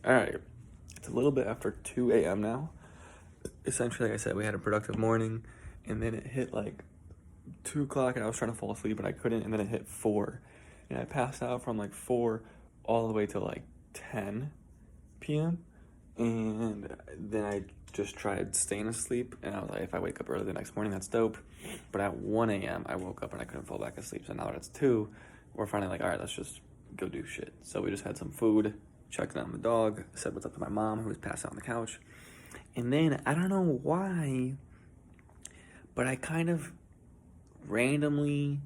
All right, it's a little bit after 2 a.m. now. Essentially, like I said, we had a productive morning, and then it hit like 2 o'clock, and I was trying to fall asleep, and I couldn't, and then it hit 4. And I passed out from like 4 all the way to like 10 p.m. And then I just tried staying asleep, and I was like, if I wake up early the next morning, that's dope. But at 1 a.m., I woke up and I couldn't fall back asleep. So now that it's 2, we're finally like, all right, let's just go do shit. So we just had some food, checked on the dog, said what's up to my mom, who was passed out on the couch. And then, I don't know why, but I kind of randomly,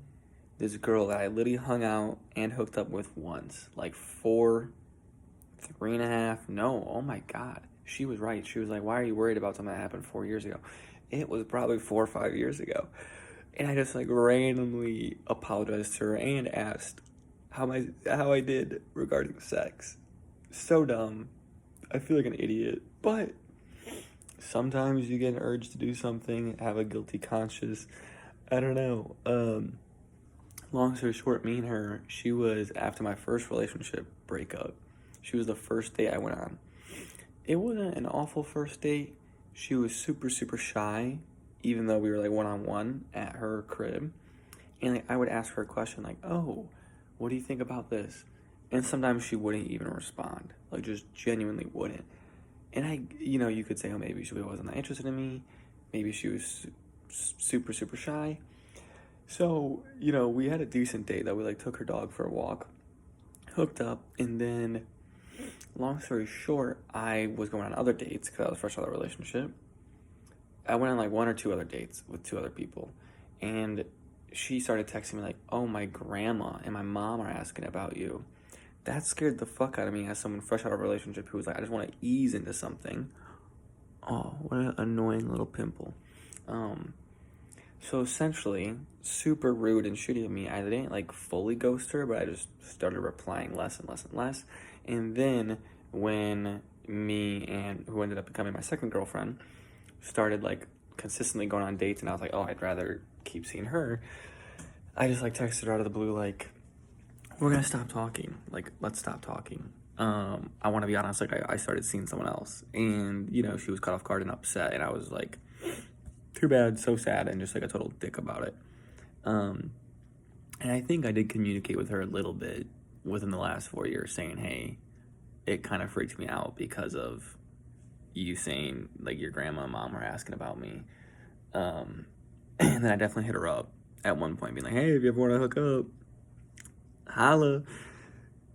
this girl that I literally hung out and hooked up with once, like 3.5, no, oh my God. She was right. She was like, why are you worried about something that happened 4 years ago? It was probably 4 or 5 years ago. And I just like randomly apologized to her and asked how I did regarding sex. So dumb. I feel like an idiot. But sometimes you get an urge to do something, have a guilty conscience. I don't know. Long story short, me and her, she was after my first relationship breakup. She was the first date I went on. It wasn't an awful first date. She was super, super shy, even though we were like one on one at her crib. And like, I would ask her a question like, oh, what do you think about this? And sometimes she wouldn't even respond, like just genuinely wouldn't. And you could say, oh, maybe she wasn't that interested in me. Maybe she was super, super shy. So, we had a decent date that we like took her dog for a walk, hooked up, and then long story short, I was going on other dates because I was fresh out of the relationship. I went on like one or two other dates with two other people, and she started texting me like, "Oh, my grandma and my mom are asking about you." That scared the fuck out of me as someone fresh out of a relationship who was like, "I just want to ease into something." Oh, what an annoying little pimple. Um, so essentially, super rude and shitty of me. I didn't like fully ghost her, but I just started replying less and less and less. And then when me and who ended up becoming my second girlfriend started like consistently going on dates, and I was like, oh, I'd rather keep seeing her. I just like texted her out of the blue, like, we're gonna stop talking. Like, let's stop talking. I want to be honest. Like, I started seeing someone else, and she was caught off guard and upset, and I was like, too bad, so sad, and just like a total dick about it. Um, and I think I did communicate with her a little bit within the last 4 years, saying, hey, it kind of freaked me out because of you saying like your grandma and mom were asking about me. And then I definitely hit her up at one point, being like, hey, if you ever want to hook up, holla.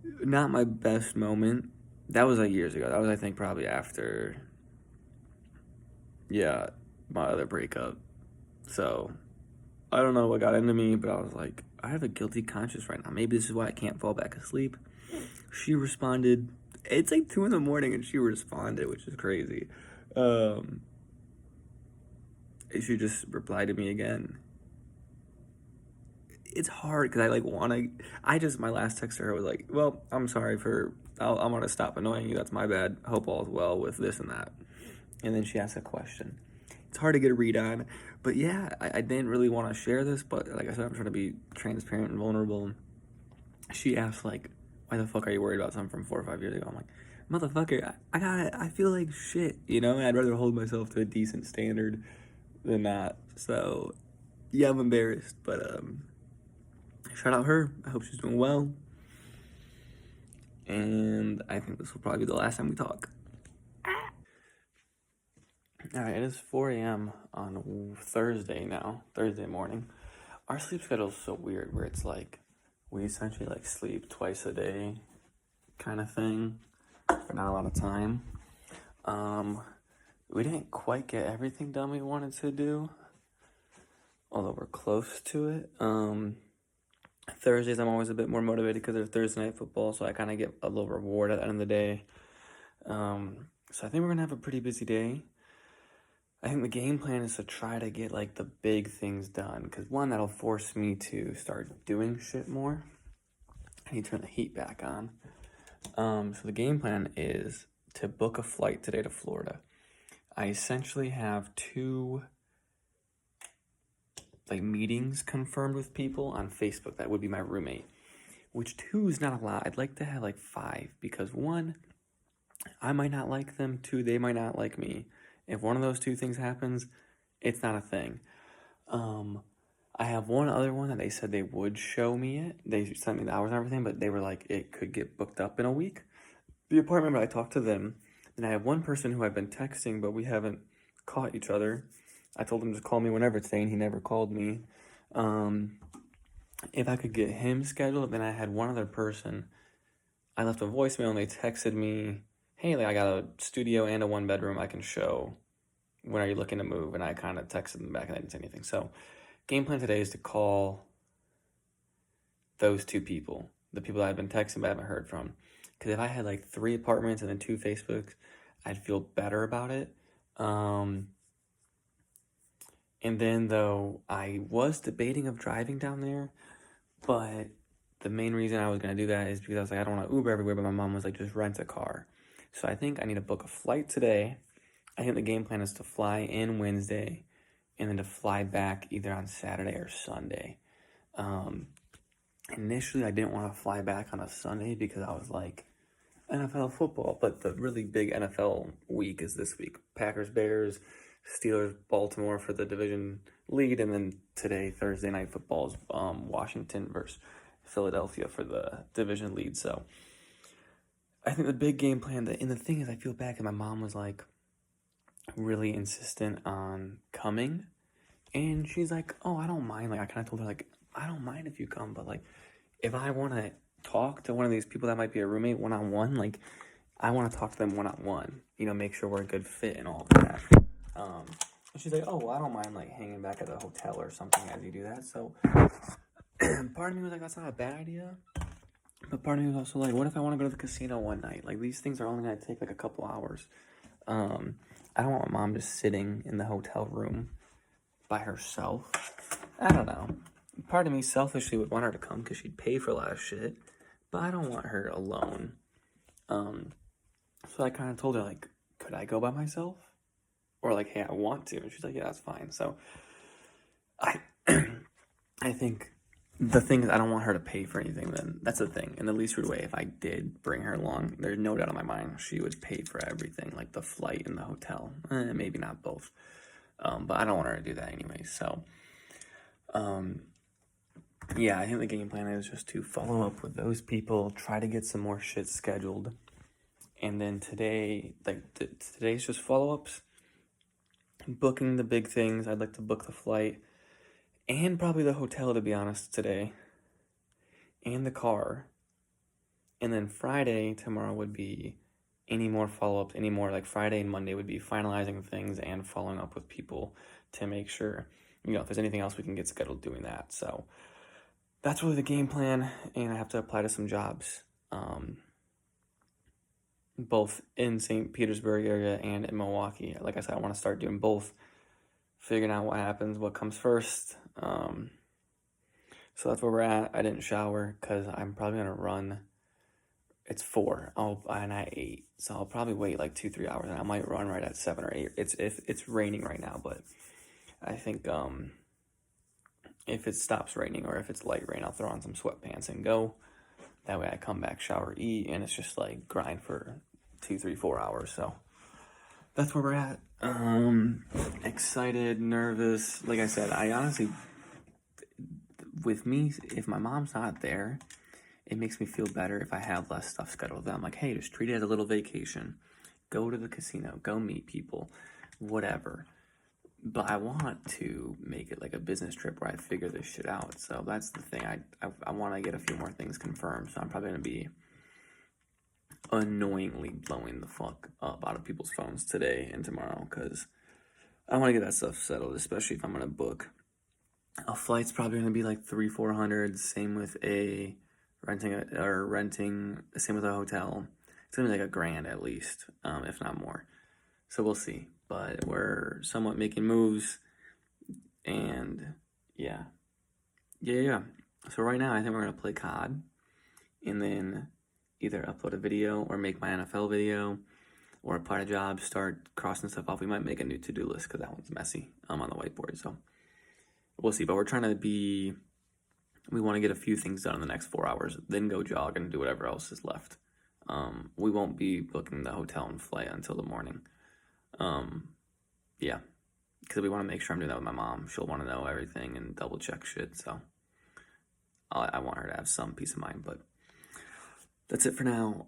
Not my best moment. That was like years ago. That was, I think, probably after, yeah, my other breakup. So I don't know what got into me, but I was like, I have a guilty conscience right now. Maybe this is why I can't fall back asleep. She responded. It's like 2 a.m. and she responded, which is crazy. She just replied to me again. It's hard because I like want to. My last text to her was like, well, I'm sorry for. I'm going to stop annoying you. That's my bad. Hope all's well with this and that. And then she asked a question. It's hard to get a read on. But yeah, I didn't really want to share this, but like I said, I'm trying to be transparent and vulnerable. She asked, like, why the fuck are you worried about something from 4 or 5 years ago? I'm like, motherfucker, I got it. I feel like shit, I'd rather hold myself to a decent standard than not. So, yeah, I'm embarrassed, but shout out her. I hope she's doing well. And I think this will probably be the last time we talk. All right, it is 4 a.m. on Thursday now, Thursday morning. Our sleep schedule is so weird where it's like we essentially like sleep twice a day kind of thing for not a lot of time. We didn't quite get everything done we wanted to do, although we're close to it. Thursdays I'm always a bit more motivated because there's Thursday night football, so I kind of get a little reward at the end of the day. So I think we're gonna have a pretty busy day. I think the game plan is to try to get like the big things done, because one, that'll force me to start doing shit more. I need to turn the heat back on. So the game plan is to book a flight today to Florida. I essentially have 2 like meetings confirmed with people on Facebook that would be my roommate, which 2 is not a lot. I'd like to have like 5 because one, I might not like them, two, they might not like me. If one of those two things happens, it's not a thing. Um, I have one other one that they said they would show me it. They sent me the hours and everything, but they were like, it could get booked up in a week. The apartment, I talked to them. And I have one person who I've been texting, but we haven't caught each other. I told him to call me whenever today, and he never called me. Um, if I could get him scheduled, then I had one other person. I left a voicemail, and they texted me, hey, like, I got a studio and a one bedroom I can show. When are you looking to move? And I kind of texted them back, and I didn't say anything. So game plan today is to call those two people, the people that I've been texting but haven't heard from. Because if I had like 3 apartments and then 2 Facebooks, I'd feel better about it. And then though, I was debating of driving down there, but the main reason I was going to do that is because I was like, I don't want to Uber everywhere, but my mom was like, just rent a car. So I think I need to book a flight today. I think the game plan is to fly in Wednesday and then to fly back either on Saturday or Sunday. Initially, I didn't want to fly back on a Sunday because I was like, NFL football, but the really big NFL week is this week. Packers, Bears, Steelers, Baltimore for the division lead, and then today, Thursday night football is Washington versus Philadelphia for the division lead. So I think the big game plan, and the thing is, I feel bad because my mom was like really insistent on coming, and she's like, oh, I don't mind. Like, I kind of told her, like, I don't mind if you come, but like, if I want to talk to one of these people that might be a roommate one-on-one, like, I want to talk to them one-on-one, you know, make sure we're a good fit and all of that. And she's like, oh, well, I don't mind, like, hanging back at the hotel or something as you do that. So part of me was like, that's not a bad idea. But part of me was also like, what if I want to go to the casino one night? Like, these things are only going to take, like, a couple hours. I don't want my mom just sitting in the hotel room by herself. I don't know. Part of me selfishly would want her to come because she'd pay for a lot of shit. But I don't want her alone. So I kind of told her, like, could I go by myself? Or like, hey, I want to. And she's like, yeah, that's fine. So I think the thing is, I don't want her to pay for anything then. That's the thing. In the least rude way, if I did bring her along, there's no doubt in my mind she would pay for everything, like the flight and the hotel. Maybe not both. But I don't want her to do that anyway. So, yeah, I think the game plan is just to follow up with those people, try to get some more shit scheduled. And then today, like, today's just follow-ups. Booking the big things. I'd like to book the flight and probably the hotel, to be honest, today, and the car. And then Friday, tomorrow, would be any more follow-ups, any more, like Friday and Monday would be finalizing things and following up with people to make sure, you know, if there's anything else we can get scheduled doing that. So that's really the game plan, and I have to apply to some jobs, both in St. Petersburg area and in Milwaukee. Like I said, I want to start doing both, figuring out what happens, what comes first. So that's where we're at. I didn't shower because I'm probably going to run. It's 4, and I 8, so I'll probably wait like 2-3 hours, and I might run right at 7 or 8. It's raining right now, but I think if it stops raining or if it's light rain, I'll throw on some sweatpants and go. That way I come back, shower, eat, and it's just like grind for 2, 3, 4 hours. So that's where we're at. Excited, nervous. Like I said, I honestly, with me, if my mom's not there, it makes me feel better if I have less stuff scheduled. I'm like, hey, just treat it as a little vacation. Go to the casino, go meet people, whatever. But I want to make it like a business trip where I figure this shit out. So that's the thing. I want to get a few more things confirmed. So I'm probably going to be annoyingly blowing the fuck up out of people's phones today and tomorrow because I want to get that stuff settled, especially if I'm going to book. A flight's probably going to be like $300-$400. Same with renting. Same with a hotel. It's going to be like $1,000 at least, if not more. So we'll see. But we're somewhat making moves, and yeah. So right now, I think we're gonna play COD, and then either upload a video or make my NFL video, or apply to jobs, start crossing stuff off. We might make a new to-do list because that one's messy. I'm on the whiteboard, so we'll see. But we're trying to we want to get a few things done in the next 4 hours, then go jog and do whatever else is left. We won't be booking the hotel and flight until the morning. Um, yeah, because we want to make sure I'm doing that with my mom. She'll want to know everything and double check shit. So I want her to have some peace of mind. But that's it for now.